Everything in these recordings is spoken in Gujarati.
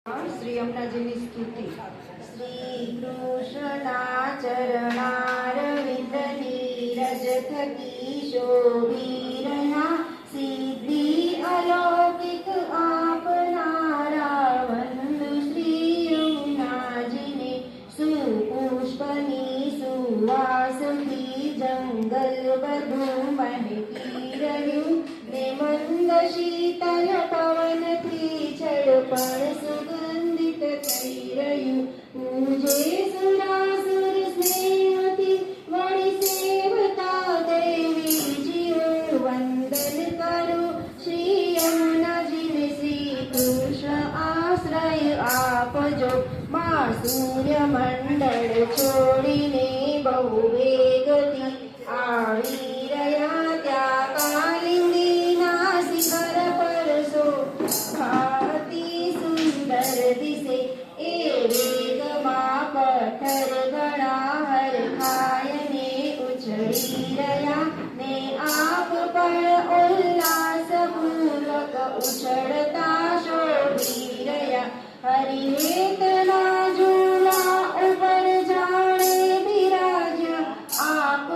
શ્રી યમુનાજીની સ્તુતિ. શ્રી કૃષ્ણના ચરણારવિંદ નીરજ થકી શોભી રહ્યા સિદ્ધિ અલૌકિક આપનારા વંદુ શ્રી યમુનાજીને સુપુષ્પની સુવાસથી જંગલ બધું મહેકી રહ્યું ને મંદ શીતલ પવનથી છડપણ સુગંધિત થઈ રહ્યું. પૂજે સુરાસુર સ્નેહથી વળી સેવતા દેવીજીઓ વંદન કરો શ્રી યમુનાજીને શ્રી કૃષ્ણ આશ્રય આપજો. માં સૂર્ય મંડળ છોડીને બહુ વેગથી આવી રહ્યા ત્યાં કાલિંદીના શિખર પર શોભાતી સુંદર દિશે એ વેગમાં પથ્થર ઘણા હરખાયને ઉછળી રહ્યા ને આપ પણ ઉલ્લાસપૂર્વક ઉછળતા શોભી રહ્યા. હરિહેતના ઝૂલા ઉપર જાણે બિરાજ્યા આપ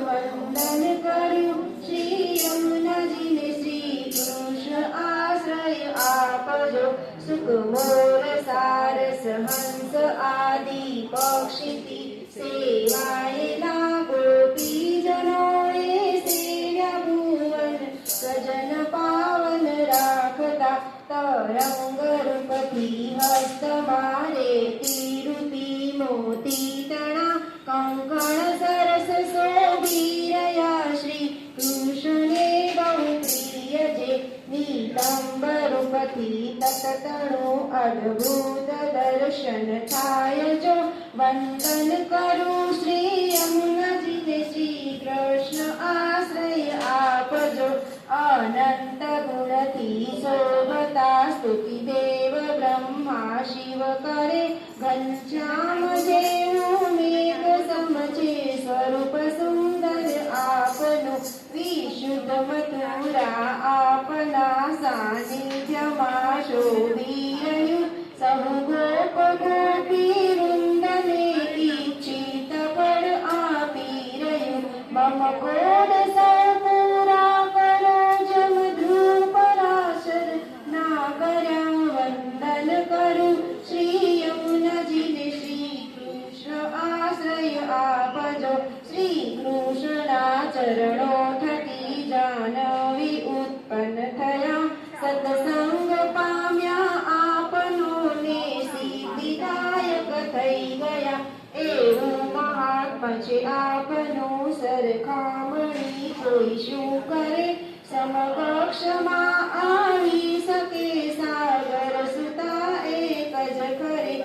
વંદન કર્યું શ્રી યમુનાજીને શ્રી કૃષ્ણ આશ્રય આપજો. સુખમોર સારસ હંસ આદિ પક્ષીથી સેવાયેલા ગોપીજનોએ સેવ્યા ભુવન સજન પાવન રાખતા તરંગ રૂપથી હસ્ત મારે તીરૂપી મોતી તણા કંકણ સરસ શોભી રહ્યા શ્રી કૃષ્ણે બહુ પ્રિય જે નીતંબરૂપથી તતતણું અદ્ભુત દર્શન થાય જો. વંદન કરું શ્રી યમુનાજીને શ્રી કૃષ્ણ આશ્રય આપજો. અનંત ગુણથી શોભતા સ્તુતિ દેવ બ્રહ્મા શિવ કરે ઘનશ્યામ જેવું મેઘ સમજે સ્વરૂપ સુંદર આપનું વિશુદ્ધ મથુરા આપના સાનિધ્યમાં શોભી રહ્યું. સહુ ગોપ ગોપી વૃંદને ઈચ્છિત ફળ આપી રહ્યું. મમ કોડ સૌ પૂરા કરો જમ ધ્રુવ પરાશર ના કર્યા વંદન કરું શ્રી યમુનાજીને શ્રી કૃષ્ણ આશ્રય આપજો. શ્રી કૃષ્ણના ચરણો થકી જાનવી ઉત્પન્ન થયા સત્સંગ પામ્યા આપનો ને સિદ્ધિદાયક થઈ ગયા. એવું મહાત્મા છે આપનું સરખામણી કોઈ શું કરે. સમકક્ષમાં આવી શકે સાગર સુતા એક જ ખરે.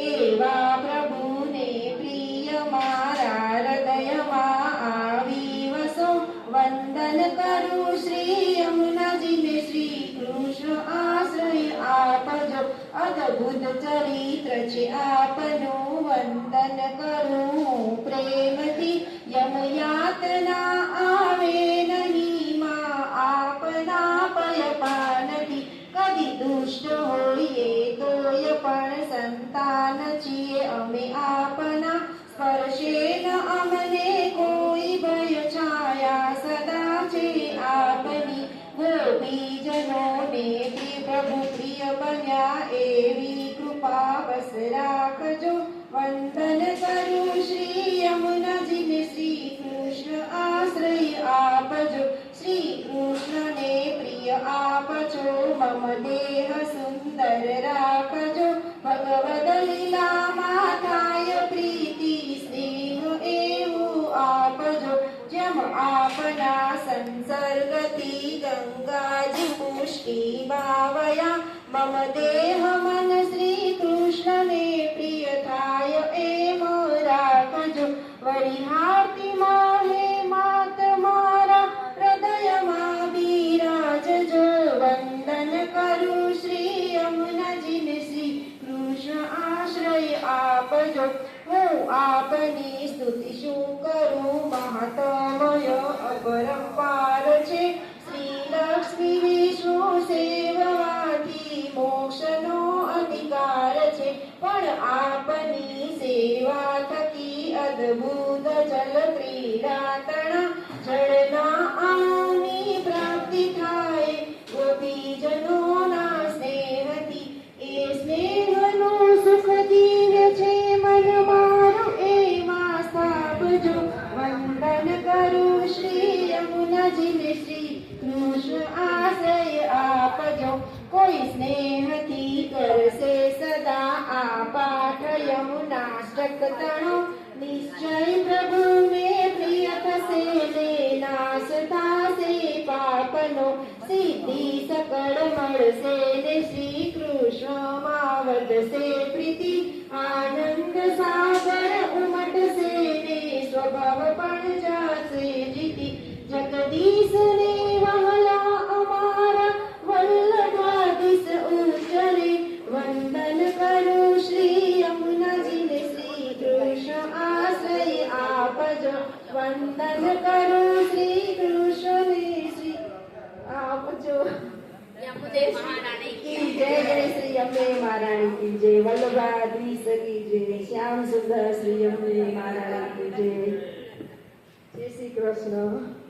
એવા પ્રભુને પ્રિય મારા હૃદયમાં આવી વસો. વંદન કરું શ્રી યમુનાજીને શ્રી કૃષ્ણ આશ્રય આપજો. અદ્ભુત ચરિત્ર છે આપનું વંદન કરું પ્રેમથી. યમયાતના આવે નહીં માં આપના પયપાનથી. કદી દુષ્ટ હોઈએ તોય પણ સંતાન છીએ અમે આપના. સ્પર્શે ન અમને કોઈ ભય છાયા સદા છે આપની. ગોપીજનોને પ્રભુ પ્રિય બન્યા એવી કૃપા બસ રાખજો. વંદન કરું શ્રી યમુનાજીને શ્રી કૃષ્ણ આશ્રય આપજો. શ્રી કૃષ્ણને પ્રિય આપજો મમ દેહ સુંદર રાખજો. ભગવદ લીલામાં થાય પ્રીતિ સ્નેહ એવું આપજો. જેમ આપના સંસર્ગથી ગંગાજી પુષ્ટિ ભાવયા મમ દેહ મન શ્રી કૃષ્ણને પ્રિય થાય એમ રાખજો. વરિહારતીમાં હે માત મારા હૃદયમાં બિરાજજો. વંદન કરું શ્રી યમુનાજીને શ્રી કૃષ્ણ આશ્રય આપજો. હું આપની સ્તુતિ શું કરું મહાત્મય અપરંપાર છે. શ્રી લક્ષ્મી વિષ્ણુ સેવવાથી મોક્ષનો અધિકાર અદભુત જલ ક્રીડાતણ જળના આની પ્રાપ્તિ થાય ગોપીજનોના સ્નેહથી એ સ્નેહનું સુખ દિવ્ય છે મન મારું એમાં સ્થાપજો વંદન કરું શ્રી યમુનાજીને શ્રી કૃષ્ણ આશ્રય આપજો કોઈ સ્નેહથી કરશે સદા આ પાઠ યમુનાષ્ટક તણો નિશ્ચય પ્રભુને પ્રિય થશે ને નાશ થાશે પાપનો સિદ્ધિ સકળ મળશે ને શ્રી કૃષ્ણમાં વધશે પ્રીતિ આનંદ સાગર ઉમટશે ને સ્વભાવ પણ જાશે જીતી જગદીશ ને વહલા અમારા વલ્લભાધીશ ઉચ્ચરે વંદન કરું શ્રી યમુનાજીને શ્રી કૃષ્ણ આશ્રય આપજો વંદન કરું શ્રી કૃષ્ણને શ્રી આપજો યમુદેવ મહારાણી કી જય જય શ્રી યમુને મહારાણી કી જય વલ્લભાધીશ કી જય શ્યામ સુંદર શ્રી યમુને મહારાણી કી જય જય શ્રી કૃષ્ણ